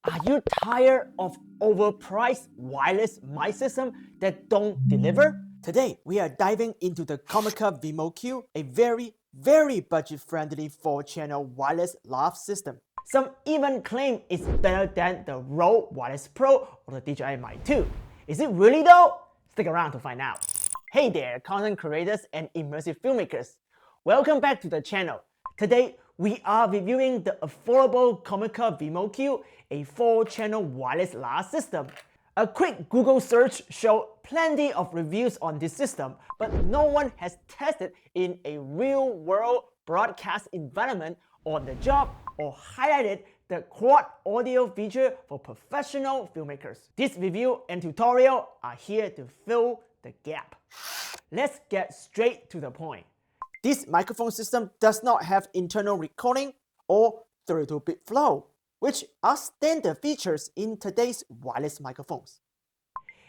Are you tired of overpriced wireless mic system that don't deliver? Today, we are diving into the Comica Vimo Q, a very budget-friendly 4-channel wireless lav system. Some even claim it's better than the Rode Wireless Pro or the DJI Mic 2. Is it really though? Stick around to find out. Hey there, content creators and immersive filmmakers. Welcome back to the channel. Today, we are reviewing the affordable Comica Vimo Q, a 4-channel wireless lav system. A quick Google search showed plenty of reviews on this system, but no one has tested in a real-world broadcast environment on the job or highlighted the quad audio feature for professional filmmakers. This review and tutorial are here to fill the gap. Let's get straight to the point. This microphone system does not have internal recording or 32-bit flow, which are standard features in today's wireless microphones.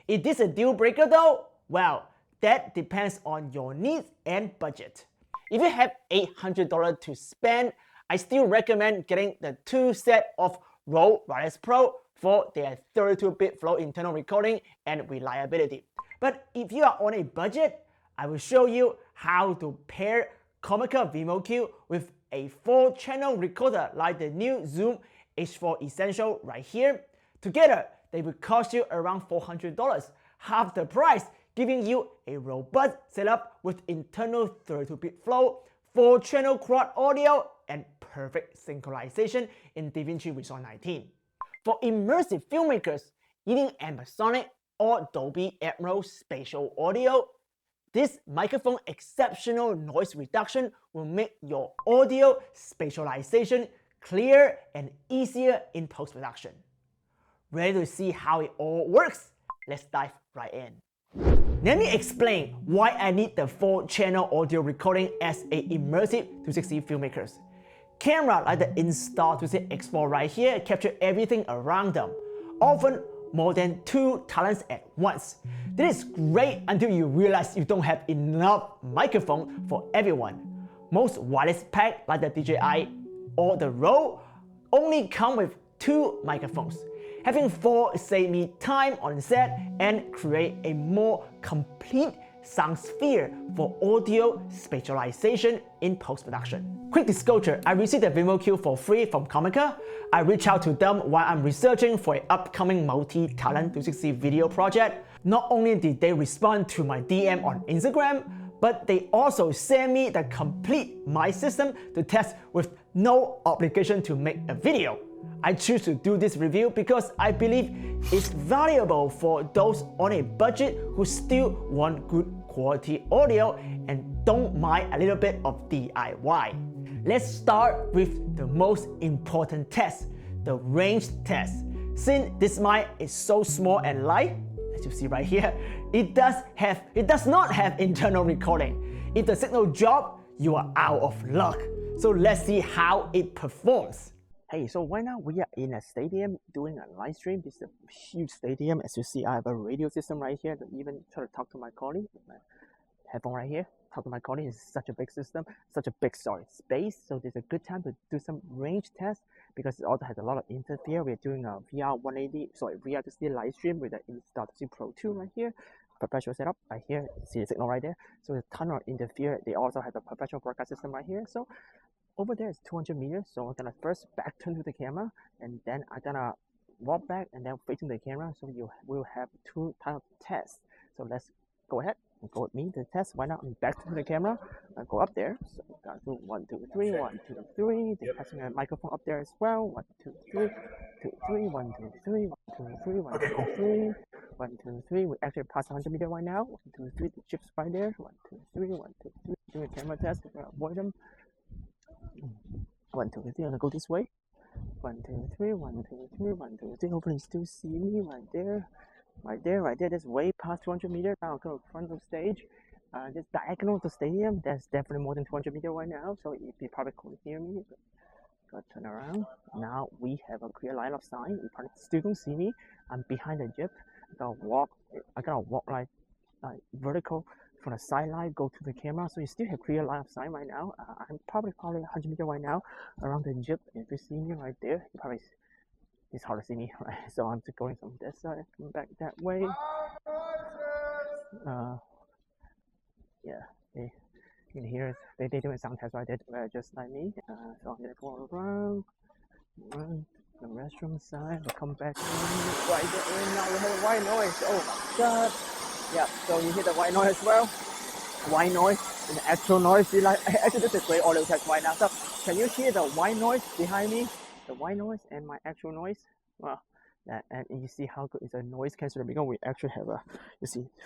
Is this a deal breaker though? Well, that depends on your needs and budget. If you have $800 to spend, I still recommend getting the 2 set of Rode Wireless Pro for their 32-bit flow internal recording and reliability. But if you are on a budget, I will show you how to pair Comica Vimo Q with a 4-channel recorder like the new Zoom H4 Essential right here. Together, they will cost you around $400, half the price, giving you a robust setup with internal 32-bit flow, 4-channel quad audio, and perfect synchronization in DaVinci Resolve 19. For immersive filmmakers using Amazonic or Dolby Atmos spatial audio, this microphone exceptional noise reduction will make your audio spatialization clearer and easier in post-production. Ready to see how it all works? Let's dive right in. Let me explain why I need the 4-channel audio recording as a immersive 360 filmmakers. Camera like the Insta360 X4 right here capture everything around them, often more than 2 talents at once. This is great until you realize you don't have enough microphone for everyone. Most wireless pack like the DJI or the Rode only come with 2 microphones. Having 4 save me time on set and create a more complete sound sphere for audio spatialization in post-production. Quick disclosure, I received the Vimo Q for free from Comica. I reached out to them while I'm researching for an upcoming multi-talent 360 video project. Not only did they respond to my DM on Instagram, but they also sent me the complete mic system to test with no obligation to make a video. I choose to do this review because I believe it's valuable for those on a budget who still want good quality audio and don't mind a little bit of DIY. Let's start with the most important test, the range test. Since this mic is so small and light, as you see right here, it does not have internal recording. If the signal drops, you are out of luck. So let's see how it performs. Hey, so right now we are in a stadium doing a live stream. This is a huge stadium. As you see, I have a radio system right here to even try to talk to my colleague. My headphone right here, talk to my colleague. It's such a big system, such a big space. So there's a good time to do some range tests because it also has a lot of interfere. We're doing a VR 360 live stream with the Insta360 Pro 2 right here. Professional setup right here. See the signal right there. So there's a ton of interfere. They also have a professional broadcast system right here. So over there is 200 meters, so I'm gonna first back turn to the camera, and then I'm gonna walk back and then facing the camera, so you will have 2 types of tests. So let's go ahead and go with me to test. Right now I'm back to the camera, I go up there, so I'm gonna do 1, 2, 3, 1, 2, 3, then passing a microphone up there as well, 1, 2, 3, 2, 3, 1, 2, 3, 1, 2, 3, 1, 2, 3, 1, 2, 3, we actually passed 100 meters right now, 1, 2, 3, the chips right there, 1, 2, 3, 1, 2, 3, doing a camera test, we're gonna avoid them. 1, 2, 3, I'm gonna go this way. 1, 2, 3, 1, 2, 3, 1, 2, 3. Hopefully you still see me right there. Right there. That's way past 200 meters. Now I'll go in front of the stage. This diagonal of the stadium, that's definitely more than 200 meters right now. So you probably couldn't hear me. Gotta turn around. Now we have a clear line of sight. You probably still don't see me. I'm behind the Jeep. I gotta walk like vertical from the sideline, go to the camera. So you still have clear line of sight right now. I'm probably 100 meters right now around the Jeep. If you see me right there, you probably it's hard to see me, right? So I'm just going from this side, come back that way. Yeah, you can hear they doing sound test, right? They're just like me. So I'm gonna go around the restroom side. We'll come back right there. Now we have a white noise. Oh my god! Yeah, so you hear the white noise as well. White noise and the actual noise. You like actually this is a great audio test right now. So can you hear the white noise behind me? The white noise and my actual noise. Well, and you see how good is a noise canceller because we actually have a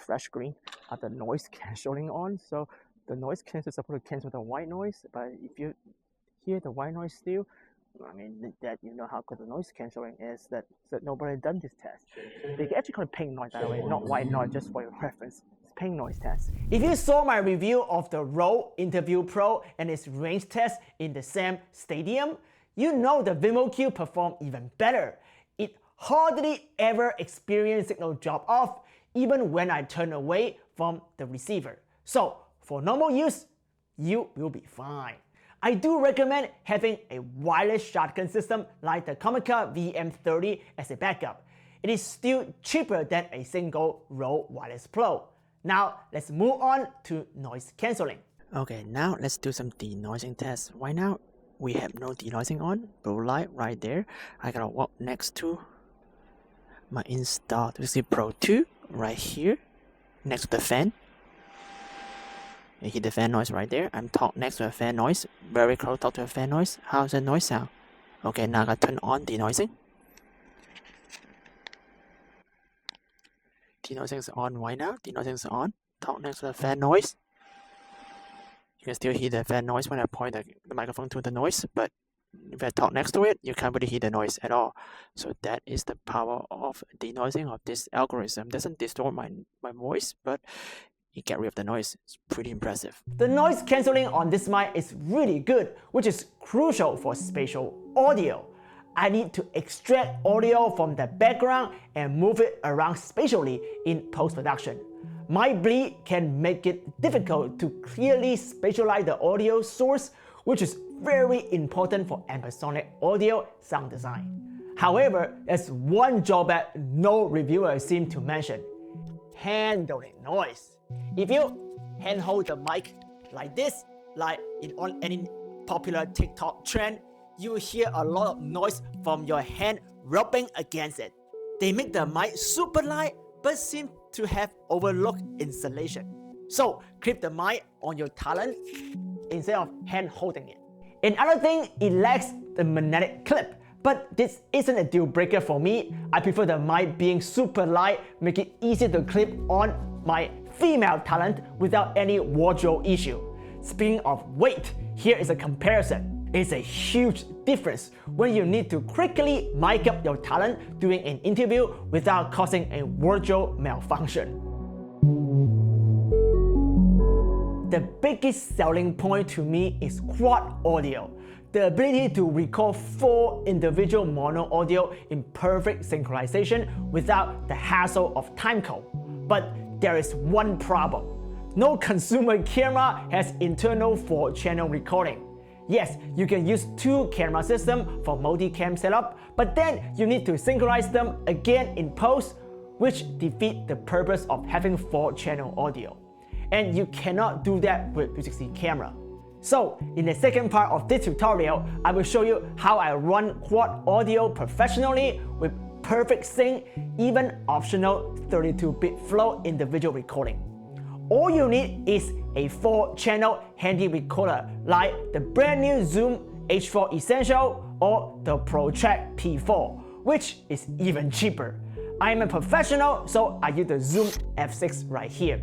fresh green the noise cancelling on. So the noise canceller is supposed to cancel the white noise, but if you hear the white noise still, I mean that you know how good the noise cancelling is. That nobody done this test. They actually call it pink noise, by the way, not white noise. Just for your reference, it's pink noise test. If you saw my review of the Rode Interview Pro and its range test in the same stadium, you know the Vimo Q performed even better. It hardly ever experienced signal drop off, even when I turn away from the receiver. So for normal use, you will be fine. I do recommend having a wireless shotgun system like the Comica VM30 as a backup. It is still cheaper than a single Rode wireless Pro. Now let's move on to noise cancelling. Okay, now let's do some denoising tests. Right now, we have no denoising on, blue light right there. I gotta walk next to my installed Pro 2 right here, next to the fan. You hear the fan noise right there. I'm talking next to a fan noise, very close talk to a fan noise. How's the noise sound? Okay, now I gotta turn on denoising. Denoising is on right now. Denoising is on. Talk next to the fan noise. You can still hear the fan noise when I point the microphone to the noise, but if I talk next to it, you can't really hear the noise at all. So that is the power of denoising of this algorithm. It doesn't distort my voice, but it gets rid of the noise. It's pretty impressive. The noise cancelling on this mic is really good, which is crucial for spatial audio. I need to extract audio from the background and move it around spatially in post-production. My bleed can make it difficult to clearly spatialize the audio source, which is very important for ambisonic audio sound design. However, there's one drawback no reviewer seems to mention: handling noise. If you handhold the mic like this, like on any popular TikTok trend, you will hear a lot of noise from your hand rubbing against it. They make the mic super light but seem to have overlooked insulation. So clip the mic on your talon instead of hand holding it. Another thing, it lacks the magnetic clip, but this isn't a deal breaker for me. I prefer the mic being super light, make it easy to clip on my female talent without any wardrobe issue. Speaking of weight, here is a comparison. It's a huge difference when you need to quickly mic up your talent during an interview without causing a wardrobe malfunction. The biggest selling point to me is quad audio. The ability to record 4 individual mono audio in perfect synchronization without the hassle of timecode. But there is one problem. No consumer camera has internal 4-channel recording. Yes, you can use 2 camera systems for multi-cam setup, but then you need to synchronize them again in post, which defeats the purpose of having 4-channel audio. And you cannot do that with 360 camera. So, in the second part of this tutorial, I will show you how I run quad audio professionally with perfect sync, even optional 32-bit flow individual recording. All you need is a 4-channel handy recorder like the brand new Zoom H4 Essential or the ProTrack P4, which is even cheaper. I am a professional, so I use the Zoom F6 right here.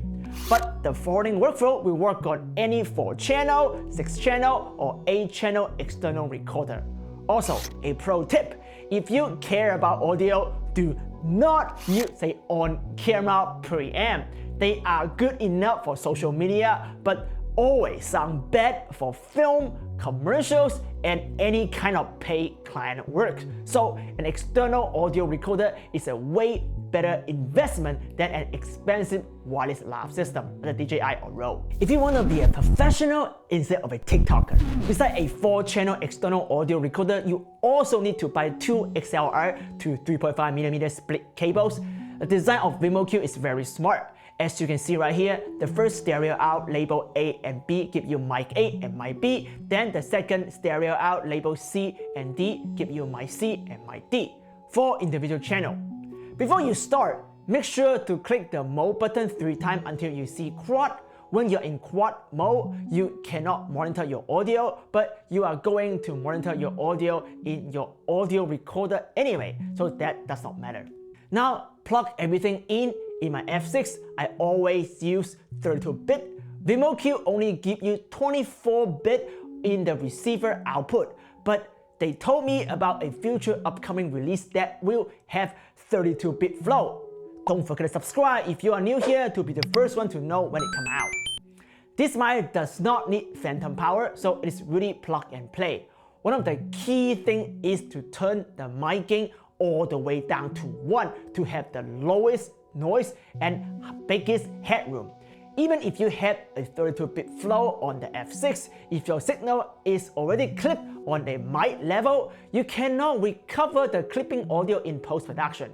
But the forwarding workflow will work on any 4-channel, 6-channel, or 8-channel external recorder. Also, a pro tip: if you care about audio, do not use an on-camera preamp. They are good enough for social media, but always sound bad for film, commercials, and any kind of paid client work. So an external audio recorder is a way better investment than an expensive wireless lav system like the DJI or Rode. If you want to be a professional instead of a TikToker, besides a 4-channel external audio recorder, you also need to buy 2 XLR to 3.5mm split cables. The design of Vimo Q is very smart. As you can see right here, the first stereo out labeled A and B give you mic A and mic B. Then the second stereo out labeled C and D give you mic C and mic D. 4 individual channels. Before you start, make sure to click the mode button 3 times until you see quad. When you're in quad mode, you cannot monitor your audio, but you are going to monitor your audio in your audio recorder anyway, so that does not matter. Now, plug everything in. In my F6, I always use 32-bit. Vimo Q only gives you 24-bit in the receiver output, but they told me about a future upcoming release that will have 32-bit flow. Don't forget to subscribe if you are new here to be the first one to know when it comes out. This mic does not need phantom power, so it is really plug and play. One of the key things is to turn the mic gain all the way down to 1 to have the lowest noise and biggest headroom. Even if you have a 32-bit flow on the F6, if your signal is already clipped on a mic level, you cannot recover the clipping audio in post-production.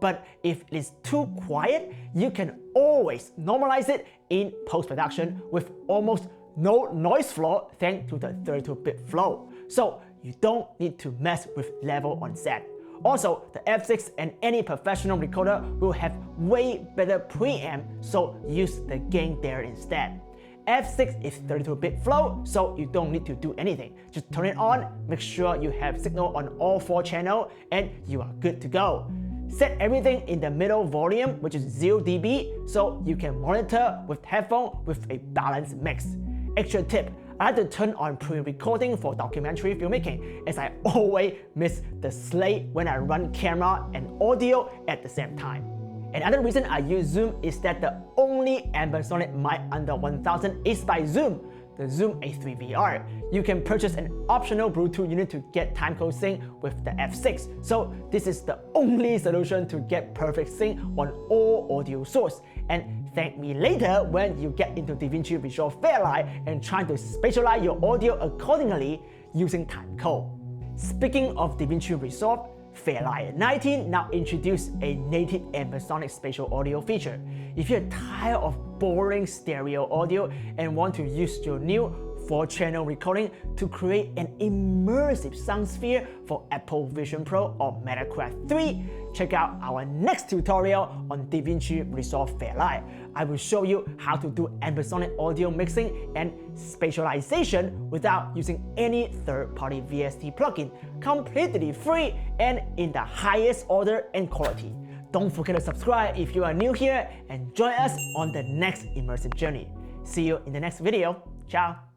But if it is too quiet, you can always normalize it in post-production with almost no noise floor thanks to the 32-bit flow. So you don't need to mess with level on set. Also, the F6 and any professional recorder will have way better preamp, so use the gain there instead. F6 is 32-bit flow, so you don't need to do anything. Just turn it on, make sure you have signal on all 4 channels, and you are good to go. Set everything in the middle volume, which is 0 dB, so you can monitor with headphone with a balanced mix. Extra tip, I like to turn on pre-recording for documentary filmmaking, as I always miss the slate when I run camera and audio at the same time. Another reason I use Zoom is that the only ambisonic mic under 1000 is by Zoom, the Zoom A3 VR. You can purchase an optional Bluetooth unit to get timecode sync with the F6, so this is the only solution to get perfect sync on all audio source. And thank me later when you get into DaVinci Resolve Fairlight and trying to spatialize your audio accordingly using timecode. Speaking of DaVinci Resolve, Fairlight 19 now introduced a native ambisonic spatial audio feature. If you're tired of boring stereo audio and want to use your new 4-channel recording to create an immersive sound sphere for Apple Vision Pro or Meta Quest 3, check out our next tutorial on DaVinci Resolve Fairlight. I will show you how to do ambisonic audio mixing and spatialization without using any third-party VST plugin, completely free and in the highest order and quality. Don't forget to subscribe if you are new here and join us on the next immersive journey. See you in the next video. Ciao!